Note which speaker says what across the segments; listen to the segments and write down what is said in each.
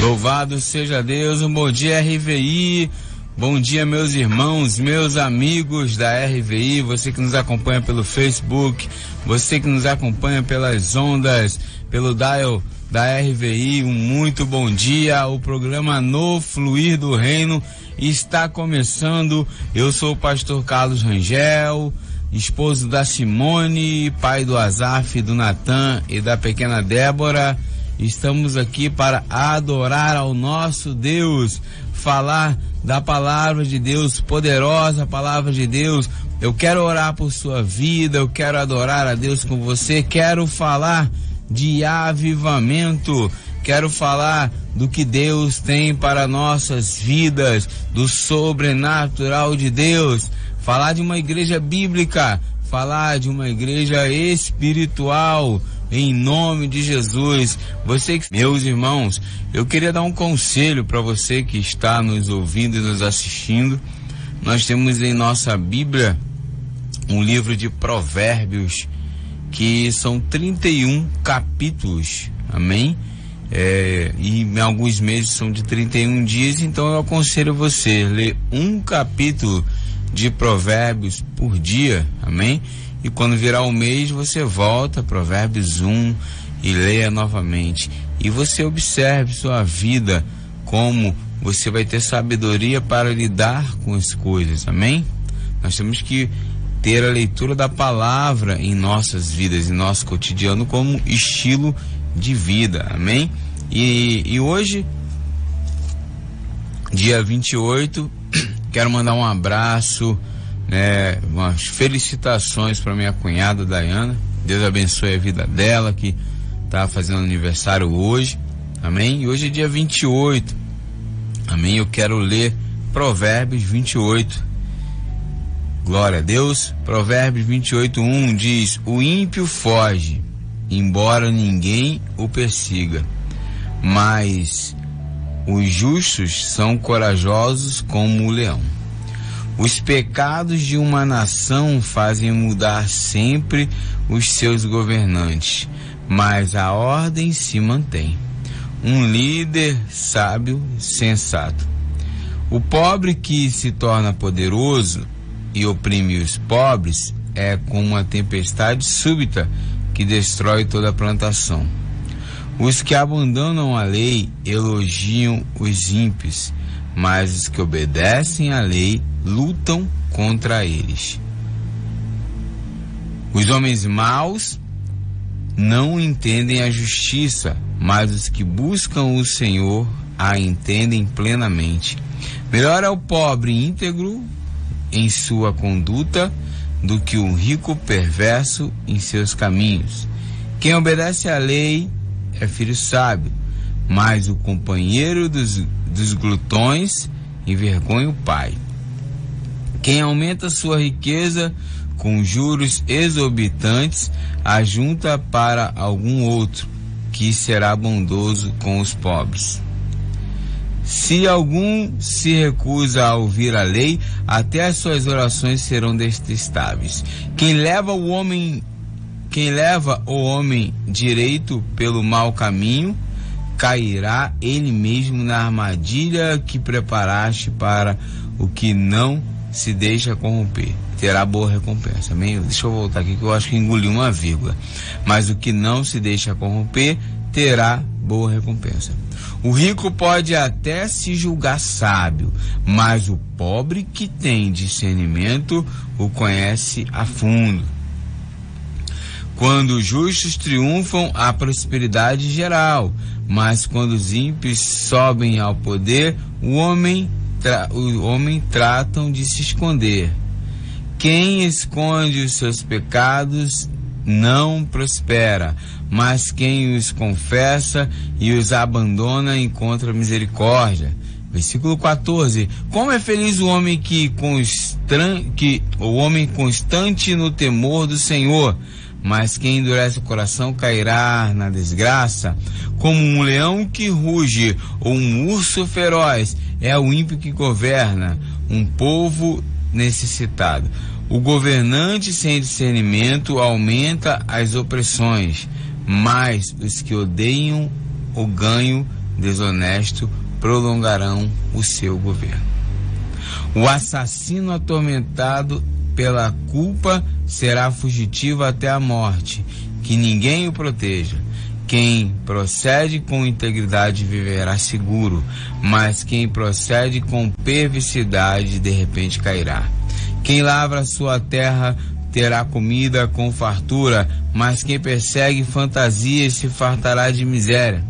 Speaker 1: Louvado seja Deus, um bom dia RVI, bom dia meus irmãos, meus amigos da RVI, você que nos acompanha pelo Facebook, você que nos acompanha pelas ondas, pelo dial da RVI, um muito bom dia. O programa No Fluir do Reino está começando. Eu sou o pastor Carlos Rangel, esposo da Simone, pai do Azaf, do Natan e da pequena Débora. Estamos aqui para adorar ao nosso Deus, falar da palavra de Deus, poderosa palavra de Deus. Eu quero orar por sua vida, eu quero adorar a Deus com você, quero falar de avivamento, quero falar do que Deus tem para nossas vidas, do sobrenatural de Deus, falar de uma igreja bíblica, falar de uma igreja espiritual, em nome de Jesus. Meus irmãos, eu queria dar um conselho para você que está nos ouvindo e nos assistindo. Nós temos em nossa Bíblia um livro de Provérbios, que são 31 capítulos, amém? E em alguns meses são de 31 dias, então eu aconselho você a ler um capítulo de Provérbios por dia, amém? E quando virar o mês, você volta, Provérbios 1, e leia novamente. E você observe sua vida, como você vai ter sabedoria para lidar com as coisas, amém? Nós temos que ter a leitura da palavra em nossas vidas, em nosso cotidiano, como estilo de vida, amém? E hoje, dia 28, quero mandar um abraço, umas felicitações para minha cunhada Dayana. Deus abençoe a vida dela, que está fazendo aniversário hoje, amém? E hoje é dia 28, amém? Eu quero ler Provérbios 28, glória a Deus. Provérbios 28:1 diz: o ímpio foge, embora ninguém o persiga, mas os justos são corajosos como o leão. Os pecados de uma nação fazem mudar sempre os seus governantes, mas a ordem se mantém. Um líder sábio, sensato. O pobre que se torna poderoso e oprime os pobres é como uma tempestade súbita que destrói toda a plantação. Os que abandonam a lei elogiam os ímpios, mas os que obedecem à lei lutam contra eles. Os homens maus não entendem a justiça, mas os que buscam o Senhor a entendem plenamente. Melhor é o pobre íntegro em sua conduta do que o rico perverso em seus caminhos. Quem obedece à lei é filho sábio, mas o companheiro dos glutões envergonha o pai. Quem aumenta sua riqueza com juros exorbitantes ajunta para algum outro, que será bondoso com os pobres. Se algum se recusa a ouvir a lei, até as suas orações serão detestáveis. Quem leva o homem direito pelo mau caminho, cairá ele mesmo na armadilha que preparaste para o que não se deixa corromper. Terá boa recompensa, amém? Deixa eu voltar aqui que eu acho que engoli uma vírgula. Mas o que não se deixa corromper terá boa recompensa. O rico pode até se julgar sábio, mas o pobre que tem discernimento o conhece a fundo. Quando os justos triunfam, há prosperidade geral, mas quando os ímpios sobem ao poder, o homem tratam de se esconder. Quem esconde os seus pecados não prospera, mas quem os confessa e os abandona encontra misericórdia. Versículo 14. Como é feliz o homem constante no temor do Senhor, mas quem endurece o coração cairá na desgraça. Como um leão que ruge ou um urso feroz é o ímpio que governa um povo necessitado. O governante sem discernimento aumenta as opressões, mas os que odeiam o ganho desonesto prolongarão o seu governo. O assassino atormentado pela culpa será fugitivo até a morte, que ninguém o proteja. Quem procede com integridade viverá seguro, mas quem procede com perversidade de repente cairá. Quem lavra sua terra terá comida com fartura, mas quem persegue fantasias se fartará de miséria.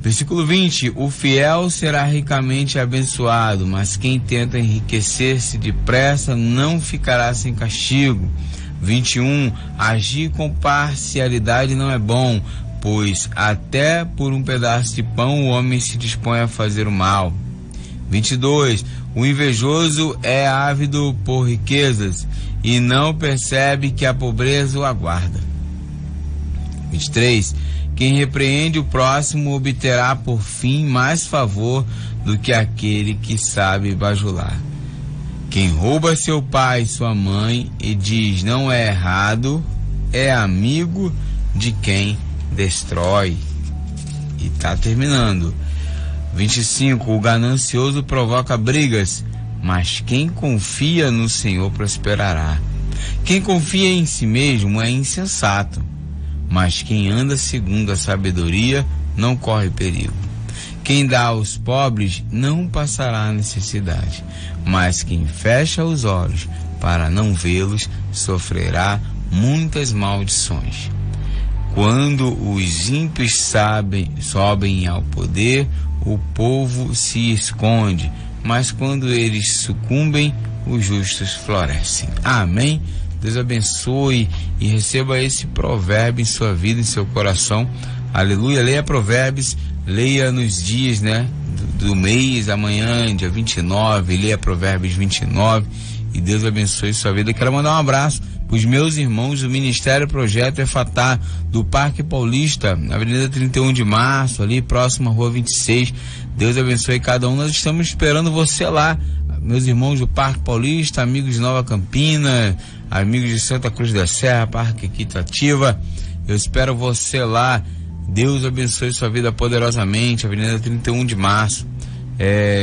Speaker 1: Versículo 20: o fiel será ricamente abençoado, mas quem tenta enriquecer-se depressa não ficará sem castigo. 21: agir com parcialidade não é bom, pois até por um pedaço de pão o homem se dispõe a fazer o mal. 22: o invejoso é ávido por riquezas e não percebe que a pobreza o aguarda. 23: quem repreende o próximo obterá por fim mais favor do que aquele que sabe bajular. Quem rouba seu pai e sua mãe e diz não é errado, é amigo de quem destrói. E tá terminando. 25: o ganancioso provoca brigas, mas quem confia no Senhor prosperará. Quem confia em si mesmo é insensato, mas quem anda segundo a sabedoria não corre perigo. Quem dá aos pobres não passará necessidade, mas quem fecha os olhos para não vê-los sofrerá muitas maldições. Quando os ímpios sobem ao poder, o povo se esconde, mas quando eles sucumbem, os justos florescem. Amém? Deus abençoe e receba esse provérbio em sua vida, em seu coração. Aleluia. Leia Provérbios, leia nos dias, do mês, amanhã, dia 29, leia Provérbios 29 e Deus abençoe sua vida. Quero mandar um abraço para os meus irmãos do Ministério Projeto Efatá, do Parque Paulista, na Avenida 31 de Março, ali próximo à Rua 26. Deus abençoe cada um. Nós estamos esperando você lá, meus irmãos do Parque Paulista, amigos de Nova Campina, amigos de Santa Cruz da Serra, Parque Equitativa. Eu espero você lá. Deus abençoe sua vida poderosamente. Avenida 31 de Março.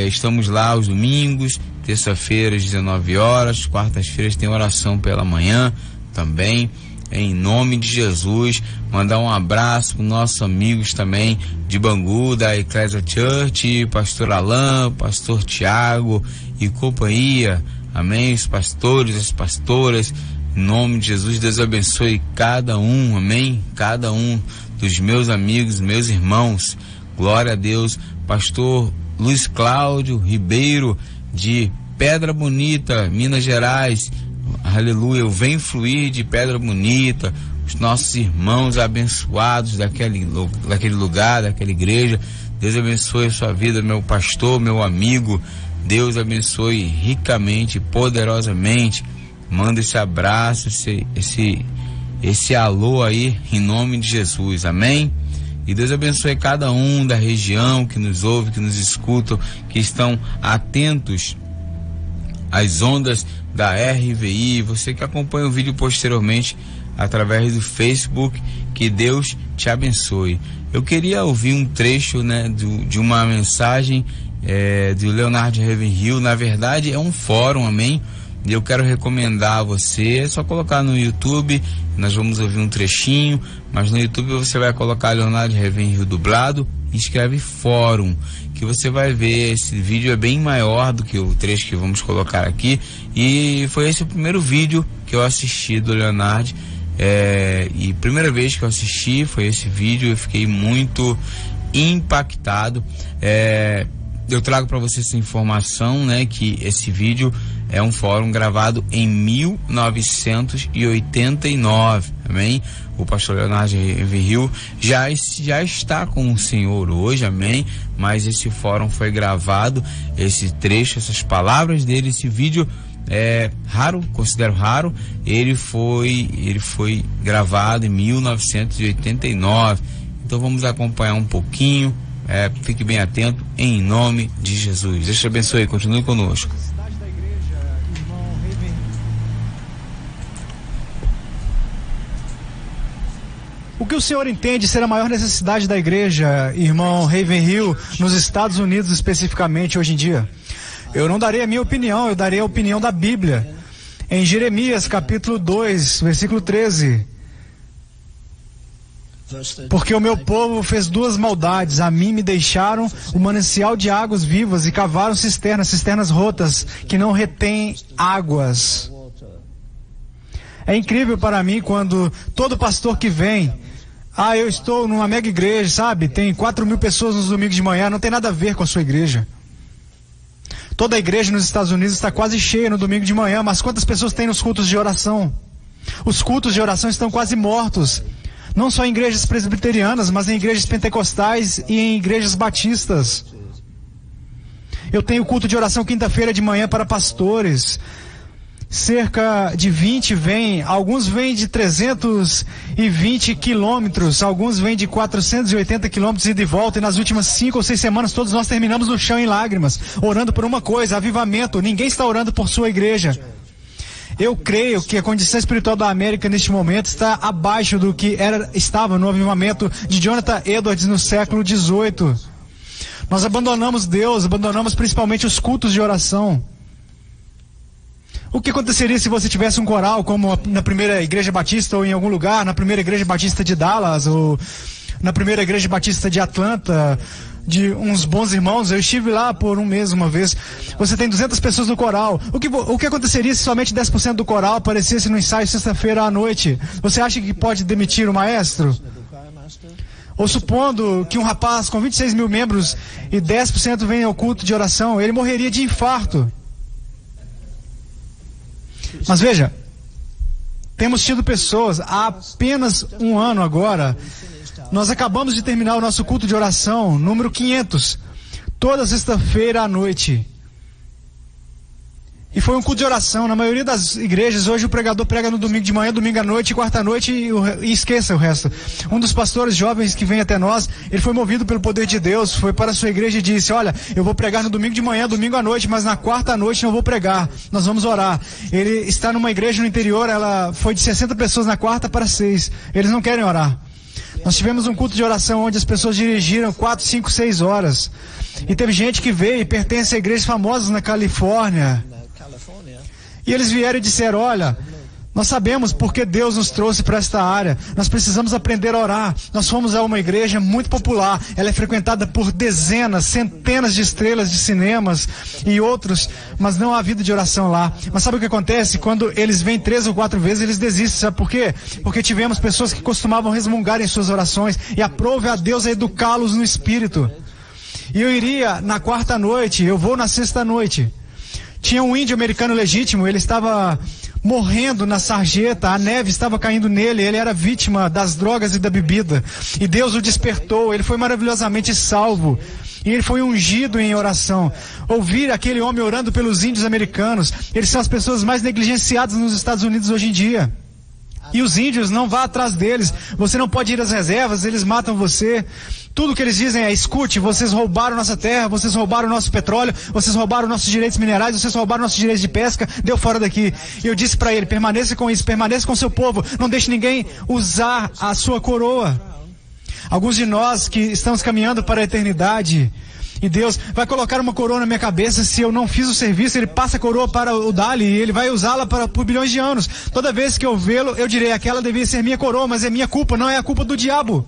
Speaker 1: Estamos lá aos domingos, terça-feira às 19 horas, quartas-feiras tem oração pela manhã também. Em nome de Jesus, mandar um abraço para nossos amigos também de Bangu, da Ecclesia Church, pastor Alain, pastor Tiago e companhia. Amém? Os pastores, as pastoras, em nome de Jesus, Deus abençoe cada um, amém? Cada um dos meus amigos, meus irmãos. Glória a Deus. Pastor Luiz Cláudio Ribeiro, de Pedra Bonita, Minas Gerais. Aleluia. Eu venho fluir de Pedra Bonita. Os nossos irmãos abençoados daquele lugar, daquela igreja. Deus abençoe a sua vida, meu pastor, meu amigo. Deus abençoe ricamente, poderosamente. Manda esse abraço, esse alô aí, em nome de Jesus. Amém? E Deus abençoe cada um da região que nos ouve, que nos escutam, que estão atentos às ondas da RVI. Você que acompanha o vídeo posteriormente através do Facebook, que Deus te abençoe. Eu queria ouvir um trecho, de uma mensagem do Leonard Ravenhill. Na verdade é um fórum, amém? E eu quero recomendar a você, é só colocar no YouTube, nós vamos ouvir um trechinho, mas no YouTube você vai colocar Leonard Ravenhill dublado e escreve fórum, que você vai ver. Esse vídeo é bem maior do que o trecho que vamos colocar aqui, e foi esse o primeiro vídeo que eu assisti do Leonard, e primeira vez que eu assisti foi esse vídeo, eu fiquei muito impactado. Eu trago para você essa informação, que esse vídeo é um fórum gravado em 1989, amém? O pastor Leonard Ravenhill já está com o Senhor hoje, amém? Mas esse fórum foi gravado, esse trecho, essas palavras dele, esse vídeo é raro, considero raro. Ele foi gravado em 1989. Então vamos acompanhar um pouquinho. Fique bem atento, em nome de Jesus. Deus te abençoe, continue conosco.
Speaker 2: O que o senhor entende ser a maior necessidade da igreja, irmão Ravenhill, nos Estados Unidos especificamente hoje em dia? Eu não darei a minha opinião, eu darei a opinião da Bíblia. Em Jeremias capítulo 2, versículo 13. Porque o meu povo fez duas maldades, a mim me deixaram o manancial de águas vivas e cavaram cisternas rotas, que não retêm águas. É incrível para mim quando todo pastor que vem, eu estou numa mega igreja, sabe? Tem 4.000 pessoas nos domingos de manhã, não tem nada a ver com a sua igreja. Toda a igreja nos Estados Unidos está quase cheia no domingo de manhã, mas quantas pessoas tem nos cultos de oração? Os cultos de oração estão quase mortos. Não só em igrejas presbiterianas, mas em igrejas pentecostais e em igrejas batistas. Eu tenho culto de oração quinta-feira de manhã para pastores. Cerca de 20 vêm, alguns vêm de 320 quilômetros, alguns vêm de 480 quilômetros e de volta, e nas últimas 5 ou 6 semanas todos nós terminamos no chão em lágrimas, orando por uma coisa, avivamento. Ninguém está orando por sua igreja. Eu creio que a condição espiritual da América neste momento está abaixo do que estava no avivamento de Jonathan Edwards no século XVIII. Nós abandonamos Deus, abandonamos principalmente os cultos de oração. O que aconteceria se você tivesse um coral como na primeira igreja batista ou em algum lugar, na primeira igreja batista de Dallas ou na primeira igreja batista de Atlanta, de uns bons irmãos? Eu estive lá por um mês uma vez. Você tem 200 pessoas no coral. O que aconteceria se somente 10% do coral aparecesse no ensaio sexta-feira à noite? Você acha que pode demitir o maestro? Ou supondo que um rapaz com 26 mil membros e 10% vem ao culto de oração, ele morreria de infarto. Mas veja, temos tido pessoas há apenas um ano agora. Nós acabamos de terminar o nosso culto de oração, número 500, toda sexta-feira à noite. E foi um culto de oração. Na maioria das igrejas, hoje o pregador prega no domingo de manhã, domingo à noite, quarta à noite e esqueça o resto. Um dos pastores jovens que vem até nós, ele foi movido pelo poder de Deus, foi para a sua igreja e disse: olha, eu vou pregar no domingo de manhã, domingo à noite, mas na quarta à noite não vou pregar, nós vamos orar. Ele está numa igreja no interior, ela foi de 60 pessoas na quarta para 6, eles não querem orar. Nós tivemos um culto de oração onde as pessoas dirigiram 4, 5, 6 horas. E teve gente que veio e pertence a igrejas famosas na Califórnia. E eles vieram e disseram: olha, nós sabemos porque Deus nos trouxe para esta área. Nós precisamos aprender a orar. Nós fomos a uma igreja muito popular. Ela é frequentada por dezenas, centenas de estrelas de cinemas e outros, mas não há vida de oração lá. Mas sabe o que acontece? Quando eles vêm 3 ou 4 vezes, eles desistem. Sabe por quê? Porque tivemos pessoas que costumavam resmungar em suas orações, e aprove a Deus a educá-los no espírito. E eu iria na quarta noite, eu vou na sexta noite. Tinha um índio americano legítimo, ele estava morrendo na sarjeta, a neve estava caindo nele, ele era vítima das drogas e da bebida. E Deus o despertou, ele foi maravilhosamente salvo. E ele foi ungido em oração. Ouvir aquele homem orando pelos índios americanos, eles são as pessoas mais negligenciadas nos Estados Unidos hoje em dia. E os índios, não vá atrás deles, você não pode ir às reservas, eles matam você. Tudo que eles dizem é: escute, vocês roubaram nossa terra, vocês roubaram nosso petróleo, vocês roubaram nossos direitos minerais, vocês roubaram nossos direitos de pesca, deu fora daqui. E eu disse para ele: permaneça com isso, permaneça com seu povo, não deixe ninguém usar a sua coroa. Alguns de nós que estamos caminhando para a eternidade, e Deus vai colocar uma coroa na minha cabeça se eu não fiz o serviço. Ele passa a coroa para o Dali e ele vai usá-la por bilhões de anos. Toda vez que eu vê-lo, eu direi: aquela devia ser minha coroa, mas é minha culpa, não é a culpa do diabo.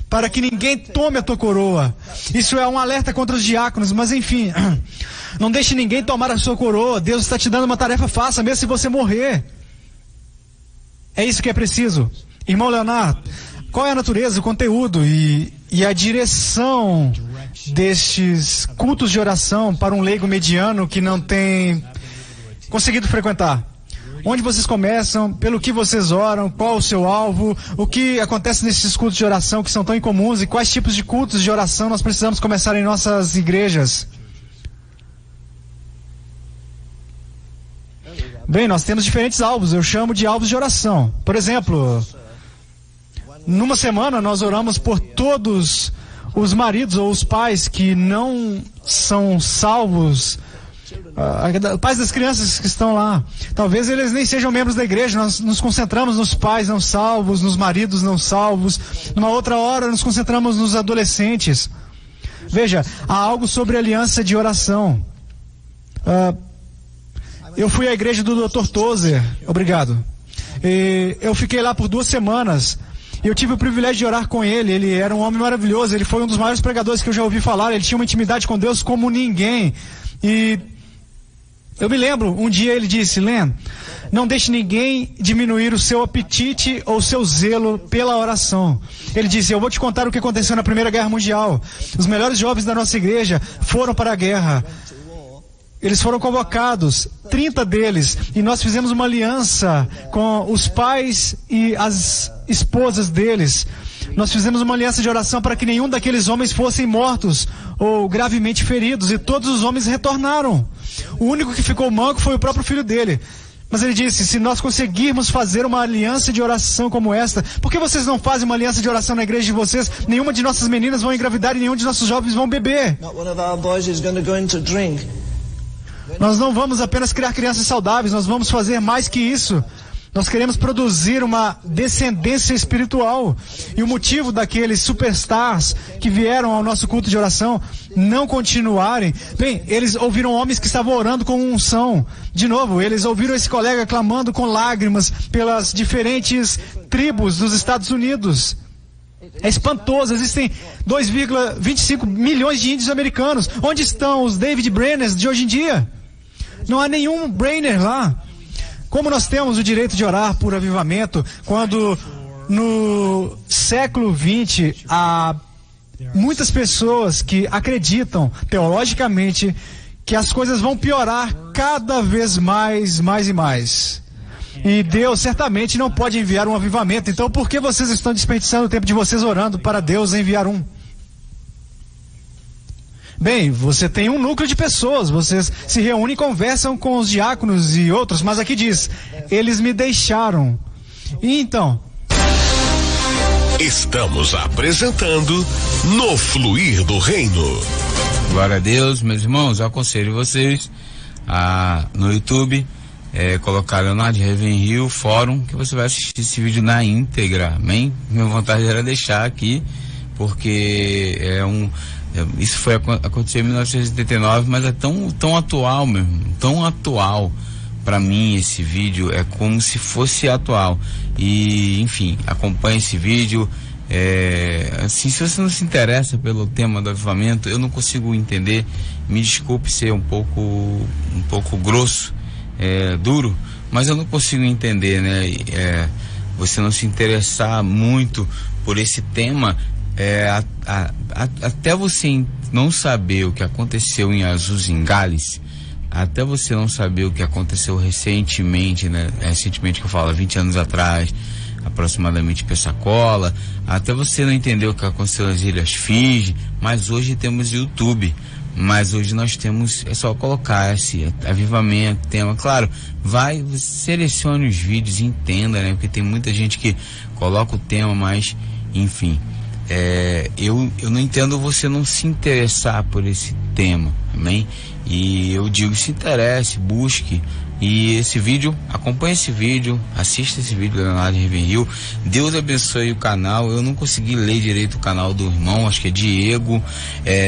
Speaker 2: Para que ninguém tome a tua coroa. Isso é um alerta contra os diáconos, mas enfim, não deixe ninguém tomar a sua coroa. Deus está te dando uma tarefa fácil, mesmo se você morrer. É isso que é preciso. Irmão Leonardo, qual é a natureza, o conteúdo e a direção destes cultos de oração para um leigo mediano que não tem conseguido frequentar? Onde vocês começam? Pelo que vocês oram? Qual o seu alvo? O que acontece nesses cultos de oração que são tão incomuns? E quais tipos de cultos de oração nós precisamos começar em nossas igrejas? Bem, nós temos diferentes alvos. Eu chamo de alvos de oração. Por exemplo, numa semana nós oramos por todos os maridos ou os pais que não são salvos Pais das crianças que estão lá, talvez eles nem sejam membros da igreja. Nós nos concentramos nos pais não salvos, nos maridos não salvos. Numa outra hora nos concentramos nos adolescentes. Veja, há algo sobre aliança de oração. Eu fui à igreja do Dr. Tozer, obrigado. Eu fiquei lá por 2 semanas. Eu tive o privilégio de orar com ele. Ele era um homem maravilhoso. Ele foi um dos maiores pregadores que eu já ouvi falar. Ele tinha uma intimidade com Deus como ninguém. E eu me lembro, um dia ele disse: Len, não deixe ninguém diminuir o seu apetite ou o seu zelo pela oração. Ele disse: eu vou te contar o que aconteceu na Primeira Guerra Mundial. Os melhores jovens da nossa igreja foram para a guerra. Eles foram convocados, 30 deles, e nós fizemos uma aliança com os pais e as esposas deles. Nós fizemos uma aliança de oração para que nenhum daqueles homens fossem mortos ou gravemente feridos, e todos os homens retornaram. O único que ficou manco foi o próprio filho dele. Mas ele disse: se nós conseguirmos fazer uma aliança de oração como esta, por que vocês não fazem uma aliança de oração na igreja de vocês? Nenhuma de nossas meninas vão engravidar e nenhum de nossos jovens vão beber. Nós não vamos apenas criar crianças saudáveis, nós vamos fazer mais que isso. Nós queremos produzir uma descendência espiritual. E o motivo daqueles superstars que vieram ao nosso culto de oração não continuarem, bem, eles ouviram homens que estavam orando com unção. De novo, eles ouviram esse colega clamando com lágrimas pelas diferentes tribos dos Estados Unidos. É espantoso, existem 2,25 milhões de índios americanos. Onde estão os David Brenners de hoje em dia? Não há nenhum Brenner lá. Como nós temos o direito de orar por avivamento, quando no século XX há muitas pessoas que acreditam teologicamente que as coisas vão piorar cada vez mais e mais. E Deus certamente não pode enviar um avivamento. Então por que vocês estão desperdiçando o tempo de vocês orando para Deus enviar um? Bem, você tem um núcleo de pessoas, vocês se reúnem e conversam com os diáconos e outros, mas aqui diz: eles me deixaram. E então?
Speaker 3: Estamos apresentando No Fluir do Reino.
Speaker 1: Glória a Deus, meus irmãos. Eu aconselho vocês no YouTube colocar Leonardo Ravenhill Fórum, que você vai assistir esse vídeo na íntegra, amém? Minha vontade era deixar aqui, porque isso aconteceu em 1979, mas é tão atual mesmo, tão atual para mim. Esse vídeo é como se fosse atual. E enfim, acompanhe esse vídeo. Assim, se você não se interessa pelo tema do avivamento, eu não consigo entender. Me desculpe ser um pouco grosso, duro, mas eu não consigo entender, né? Você não se interessar muito por esse tema. Até você não saber o que aconteceu em Azusa, em Gales, até você não saber o que aconteceu recentemente, né? Recentemente que eu falo, 20 anos atrás, aproximadamente, Pensacola, até você não entender o que aconteceu nas Ilhas Fiji, mas hoje temos YouTube, mas hoje nós temos, é só colocar esse avivamento, tema, claro, selecione os vídeos e entenda, né? Porque tem muita gente que coloca o tema, mas, enfim, eu não entendo você não se interessar por esse tema, amém? E eu digo, se interesse, busque. E esse vídeo, acompanhe esse vídeo, assista esse vídeo do Leonardo Ravenhill. Deus abençoe o canal. Eu não consegui ler direito o canal do irmão, acho que é Diego.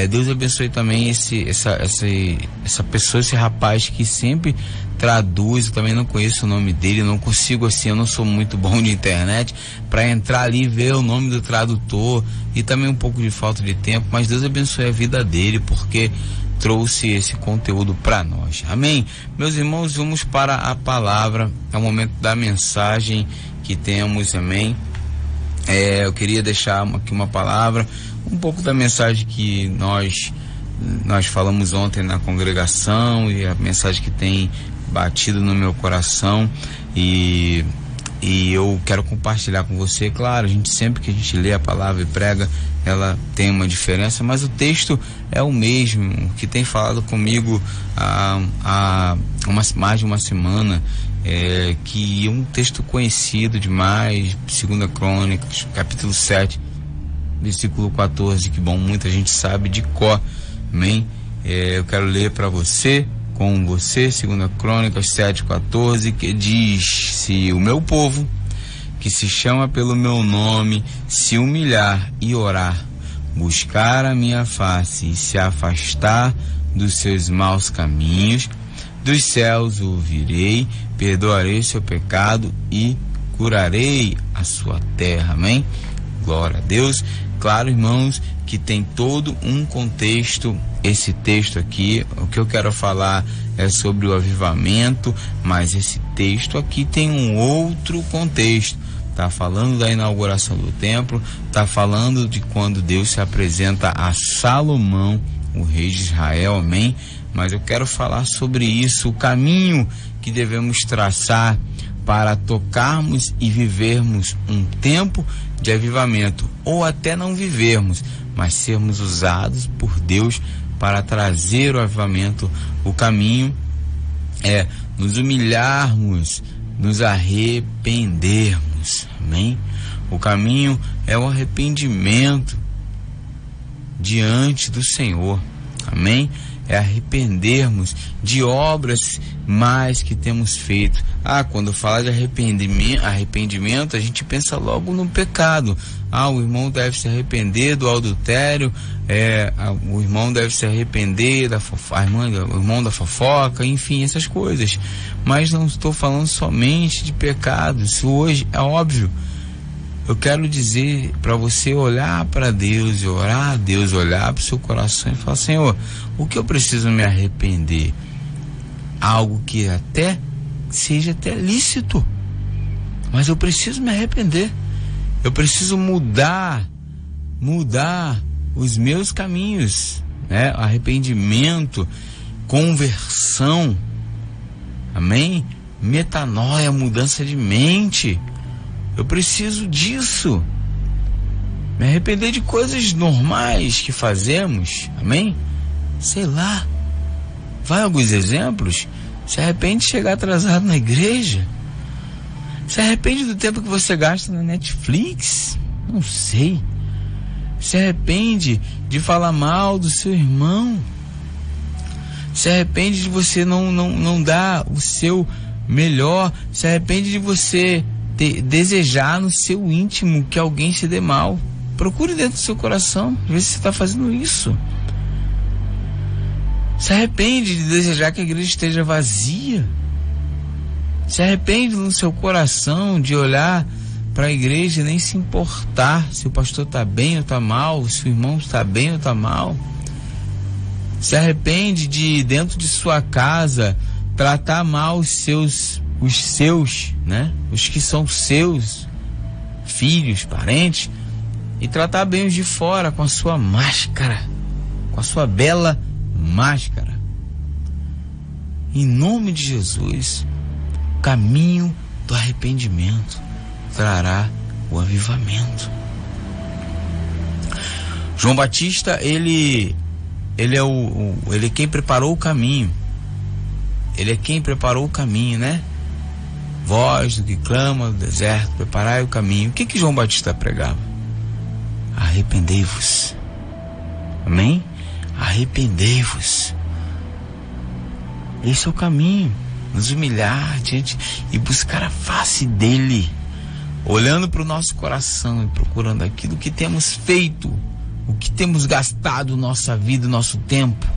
Speaker 1: Deus abençoe também essa pessoa, esse rapaz que sempre traduz. Eu também não conheço o nome dele, não consigo, assim, eu não sou muito bom de internet para entrar ali e ver o nome do tradutor, e também um pouco de falta de tempo, mas Deus abençoe a vida dele, porque trouxe esse conteúdo para nós, amém? Meus irmãos, vamos para a palavra, é o momento da mensagem que temos, amém? Eu queria deixar aqui uma palavra, um pouco da mensagem que nós falamos ontem na congregação, e a mensagem que tem batido no meu coração, e eu quero compartilhar com você. Claro, sempre que a gente lê a palavra e prega, ela tem uma diferença, mas o texto é o mesmo, que tem falado comigo há mais de uma semana, que é um texto conhecido demais, 2 Crônicas, capítulo 7, versículo 14, que bom, muita gente sabe de cor, amém? Eu quero ler para você, com você, 2 Crônicas 7:14, que diz: se o meu povo, que se chama pelo meu nome, se humilhar e orar, buscar a minha face e se afastar dos seus maus caminhos, dos céus ouvirei, perdoarei seu pecado e curarei a sua terra. Amém? Glória a Deus. Claro, irmãos, que tem todo um contexto esse texto aqui. O que eu quero falar é sobre o avivamento, mas esse texto aqui tem um outro contexto. Está falando da inauguração do templo, está falando de quando Deus se apresenta a Salomão, o rei de Israel, amém? Mas eu quero falar sobre isso, o caminho que devemos traçar para tocarmos e vivermos um tempo de avivamento, ou até não vivermos, mas sermos usados por Deus para trazer o avivamento. O caminho é nos humilharmos, nos arrependermos, amém? O caminho é o arrependimento diante do Senhor, amém? É arrependermos de obras mais que temos feito. Quando fala de arrependimento, a gente pensa logo no pecado. O irmão deve se arrepender do adultério, o irmão deve se arrepender o irmão da fofoca, enfim, essas coisas. Mas não estou falando somente de pecado. Isso hoje é óbvio. Eu quero dizer para você olhar para Deus e orar a Deus, olhar para o seu coração e falar: Senhor, o que eu preciso me arrepender? Algo que até seja até lícito, mas eu preciso me arrepender. Eu preciso mudar os meus caminhos, né? Arrependimento, conversão, amém? Metanoia, mudança de mente. Eu preciso disso. Me arrepender de coisas normais que fazemos, amém? Sei lá. Vai alguns exemplos. Se arrepende de chegar atrasado na igreja. Se arrepende do tempo que você gasta na Netflix. Não sei. Se arrepende de falar mal do seu irmão. Se arrepende de você não dar o seu melhor. Se arrepende de você desejar no seu íntimo que alguém se dê mal. Procure dentro do seu coração, vê se você está fazendo isso. Se arrepende de desejar que a igreja esteja vazia. Se arrepende no seu coração de olhar para a igreja e nem se importar se o pastor está bem ou está mal, se o irmão está bem ou está mal. Se arrepende de, dentro de sua casa, tratar mal os seus, né? Os que são seus filhos, parentes, e tratar bem os de fora com a sua máscara, com a sua bela máscara. Em nome de Jesus, o caminho do arrependimento trará o avivamento. João Batista, ele é quem preparou o caminho. Ele é quem preparou o caminho, né? Voz do que clama no deserto, preparai o caminho. O que João Batista pregava? Arrependei-vos. Amém? Arrependei-vos. Esse é o caminho. Nos humilhar diante e buscar a face dele, olhando para o nosso coração e procurando aquilo que temos feito, o que temos gastado nossa vida, nosso tempo,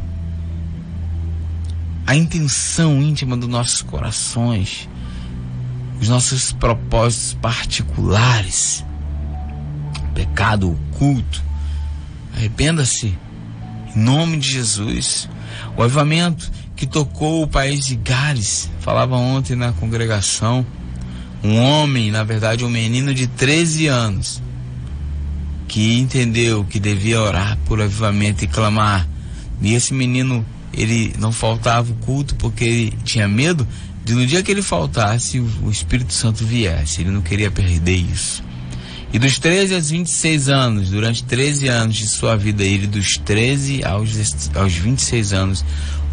Speaker 1: a intenção íntima dos nossos corações, os nossos propósitos particulares, pecado oculto. Arrependa-se em nome de Jesus. O avivamento que tocou o país de Gales, falava ontem na congregação, um homem, na verdade um menino de 13 anos, que entendeu que devia orar por avivamento e clamar. E esse menino, ele não faltava o culto porque ele tinha medo de, no dia que ele faltasse, o Espírito Santo viesse. Ele não queria perder isso. E dos 13 aos 26 anos, durante 13 anos de sua vida, ele dos 13 aos 26 anos,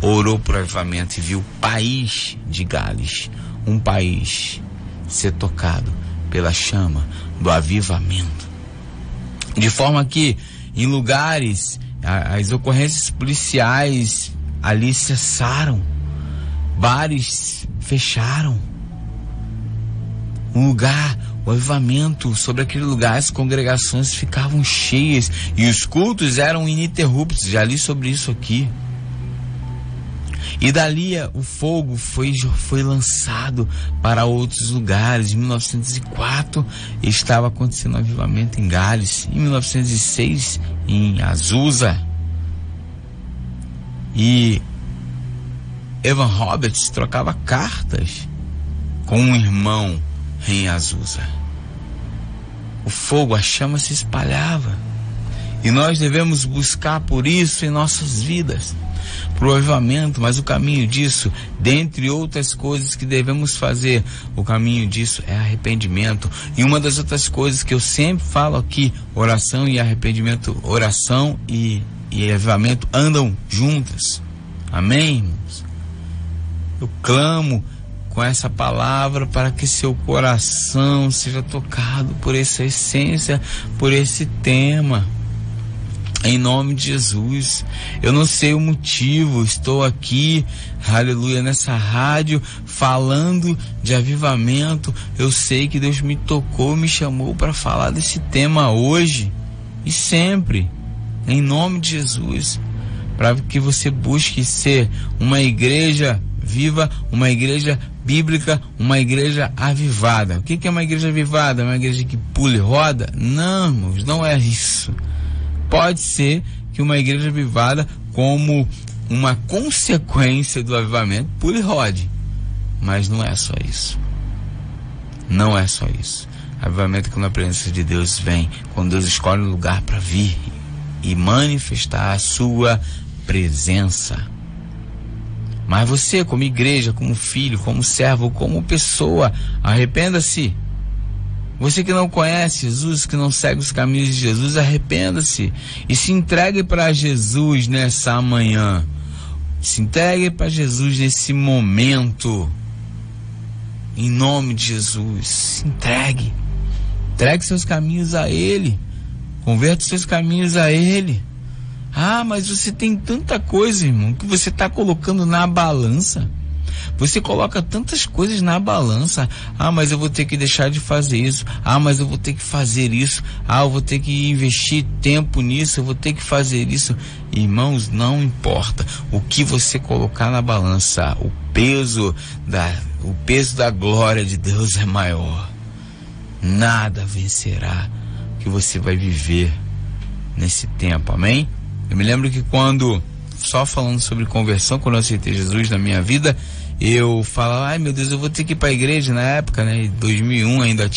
Speaker 1: orou por avivamento e viu o país de Gales, um país, ser tocado pela chama do avivamento. De forma que, em lugares, as ocorrências policiais ali cessaram. bares fecharam. O avivamento sobre aquele lugar, as congregações ficavam cheias e os cultos eram ininterruptos. Já li sobre isso aqui. E dali o fogo foi lançado para outros lugares. Em 1904 estava acontecendo um avivamento em Gales. Em 1906 em Azusa. E Evan Roberts trocava cartas com um irmão em Azusa. O fogo, a chama se espalhava. E nós devemos buscar por isso em nossas vidas, pro avivamento. Mas o caminho disso, dentre outras coisas que devemos fazer, o caminho disso é arrependimento. E uma das outras coisas que eu sempre falo aqui, oração e arrependimento, oração e avivamento andam juntas. Amém, irmãos? Eu clamo com essa palavra para que seu coração seja tocado por essa essência, por esse tema. Em nome de Jesus. Eu não sei o motivo, estou aqui, aleluia, nessa rádio, falando de avivamento. Eu sei que Deus me tocou, me chamou para falar desse tema hoje e sempre, em nome de Jesus, para que você busque ser uma igreja viva, uma igreja bíblica, uma igreja avivada. O que é uma igreja avivada? Uma igreja que pula e roda? Não, irmãos, não é isso. Pode ser que uma igreja avivada, como uma consequência do avivamento, pule e rode. Mas não é só isso. Não é só isso. Avivamento é quando a presença de Deus vem, quando Deus escolhe um lugar para vir e manifestar a sua presença. Mas você, como igreja, como filho, como servo, como pessoa, arrependa-se. Você que não conhece Jesus, que não segue os caminhos de Jesus, arrependa-se e se entregue para Jesus nessa manhã. Se entregue para Jesus nesse momento. Em nome de Jesus, se entregue. Entregue seus caminhos a Ele. Converta seus caminhos a Ele. Ah, mas você tem tanta coisa, irmão, que você está colocando na balança. Você coloca tantas coisas na balança. Ah, mas eu vou ter que deixar de fazer isso. Ah, mas eu vou ter que fazer isso. Ah, eu vou ter que investir tempo nisso. Eu vou ter que fazer isso. Irmãos, não importa o que você colocar na balança. O peso da glória de Deus é maior. Nada vencerá o que você vai viver nesse tempo. Amém? Eu me lembro que só falando sobre conversão, quando eu aceitei Jesus na minha vida, eu falava, ai meu Deus, eu vou ter que ir para a igreja. Na época, né, em 2001 ainda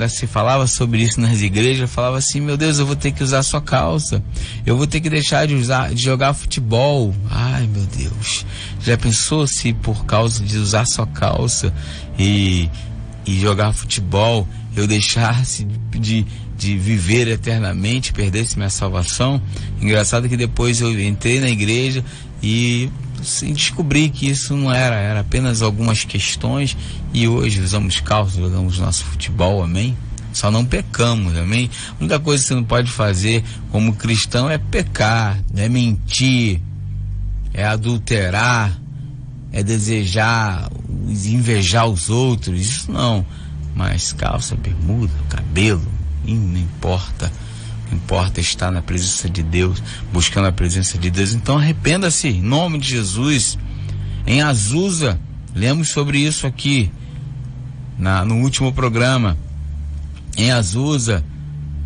Speaker 1: se falava sobre isso nas igrejas. Eu falava assim, meu Deus, eu vou ter que usar sua calça, eu vou ter que deixar de jogar futebol. Ai meu Deus, já pensou se por causa de usar sua calça e jogar futebol eu deixasse de viver eternamente, perdesse minha salvação? Engraçado que depois eu entrei na igreja e descobri que isso não era apenas algumas questões, e hoje usamos calça, jogamos nosso futebol, amém? Só não pecamos, amém? A única coisa que você não pode fazer como cristão é pecar, é mentir, é adulterar, é desejar, invejar os outros, isso não. Mas calça, bermuda, cabelo, não importa. O que importa é estar na presença de Deus, buscando a presença de Deus. Então arrependa-se, em nome de Jesus. Em Azusa, lemos sobre isso aqui no último programa. Em Azusa,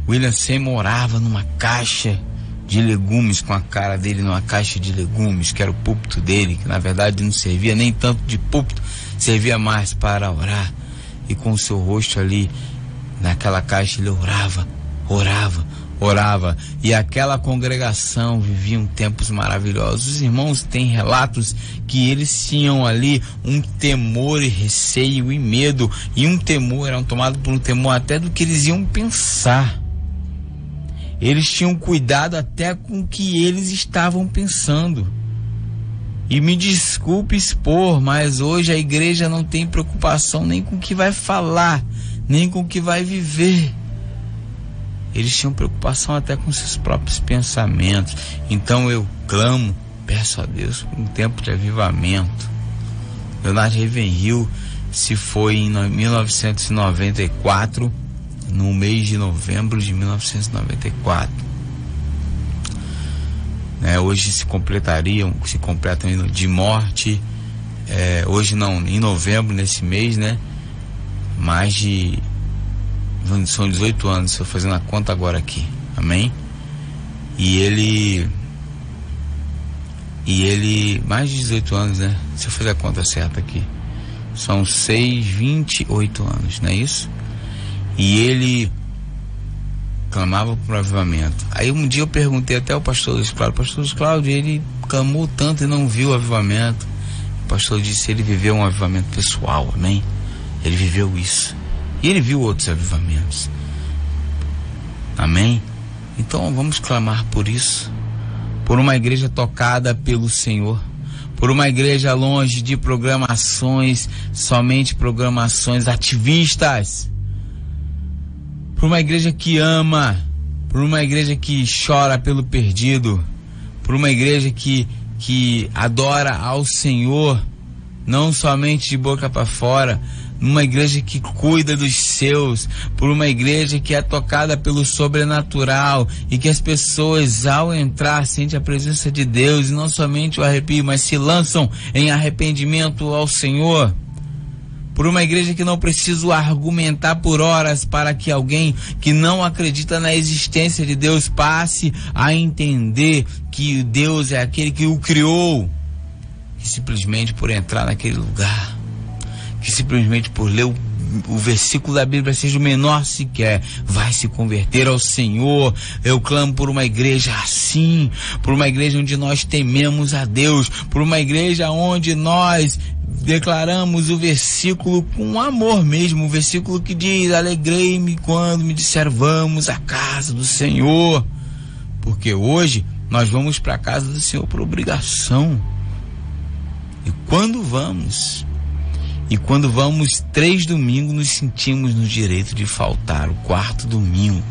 Speaker 1: William Seymour morava numa caixa de legumes, com a cara dele numa caixa de legumes, que era o púlpito dele, que na verdade não servia nem tanto de púlpito, servia mais para orar. E com o seu rosto ali naquela caixa ele orava, e aquela congregação viviam tempos maravilhosos. Os irmãos têm relatos que eles tinham ali um temor e receio e medo, e eram tomados por um temor até do que eles iam pensar. Eles tinham cuidado até com o que eles estavam pensando. E me desculpe expor, mas hoje a igreja não tem preocupação nem com o que vai falar, nem com o que vai viver. Eles tinham preocupação até com seus próprios pensamentos. Então eu clamo, peço a Deus por um tempo de avivamento. Leonardo Ravenhill se foi em 1994, no mês de novembro de 1994. Hoje se completam de morte, hoje não, em novembro, nesse mês, são 18 anos, estou fazendo a conta agora aqui, amém? E ele, mais de 18 anos, se eu fazer a conta certa aqui, são 28 anos, não é isso? E ele clamava por avivamento. Aí um dia eu perguntei até ao pastor Luiz Cláudio: pastor Luiz Cláudio, ele clamou tanto e não viu o avivamento. O pastor disse: ele viveu um avivamento pessoal, amém? Ele viveu isso. E ele viu outros avivamentos, amém? Então vamos clamar por isso, por uma igreja tocada pelo Senhor, por uma igreja longe de programações, somente programações ativistas, por uma igreja que ama, por uma igreja que chora pelo perdido, por uma igreja que adora ao Senhor, não somente de boca para fora, uma igreja que cuida dos seus, por uma igreja que é tocada pelo sobrenatural e que as pessoas, ao entrar, sentem a presença de Deus, e não somente o arrepio, mas se lançam em arrependimento ao Senhor. Por uma igreja que não precisa argumentar por horas para que alguém que não acredita na existência de Deus passe a entender que Deus é aquele que o criou, que simplesmente por entrar naquele lugar, que simplesmente por ler o versículo da Bíblia, seja o menor sequer, vai se converter ao Senhor. Eu clamo por uma igreja assim, por uma igreja onde nós tememos a Deus, por uma igreja onde nós declaramos o versículo com amor mesmo, o versículo que diz: alegrei-me quando me disseram vamos à casa do Senhor, porque hoje nós vamos para a casa do Senhor por obrigação. E quando vamos 3 domingos, nos sentimos no direito de faltar o 4º domingo.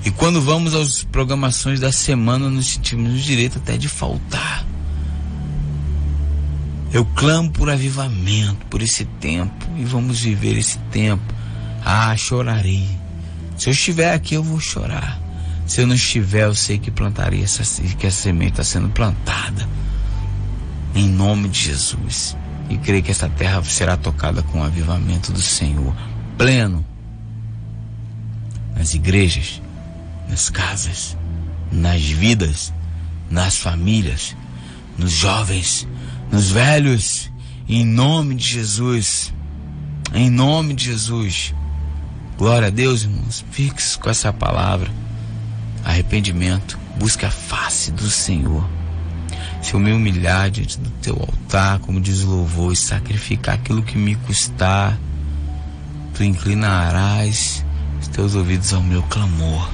Speaker 1: E quando vamos às programações da semana, nos sentimos no direito até de faltar. Eu clamo por avivamento, por esse tempo, e vamos viver esse tempo. Chorarei. Se eu estiver aqui, eu vou chorar. Se eu não estiver, eu sei que plantarei que essa semente está sendo plantada. Em nome de Jesus. E creio que essa terra será tocada com o avivamento do Senhor pleno, nas igrejas, nas casas, nas vidas, nas famílias, nos jovens, nos velhos, em nome de Jesus. Em nome de Jesus. Glória a Deus, irmãos. Fixe com essa palavra. Arrependimento. Busque a face do Senhor. Se eu me humilhar diante do teu altar, como diz o louvor, e sacrificar aquilo que me custar, tu inclinarás os teus ouvidos ao meu clamor.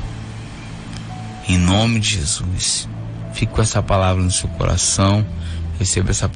Speaker 1: Em nome de Jesus. Fique com essa palavra no seu coração. Receba essa palavra.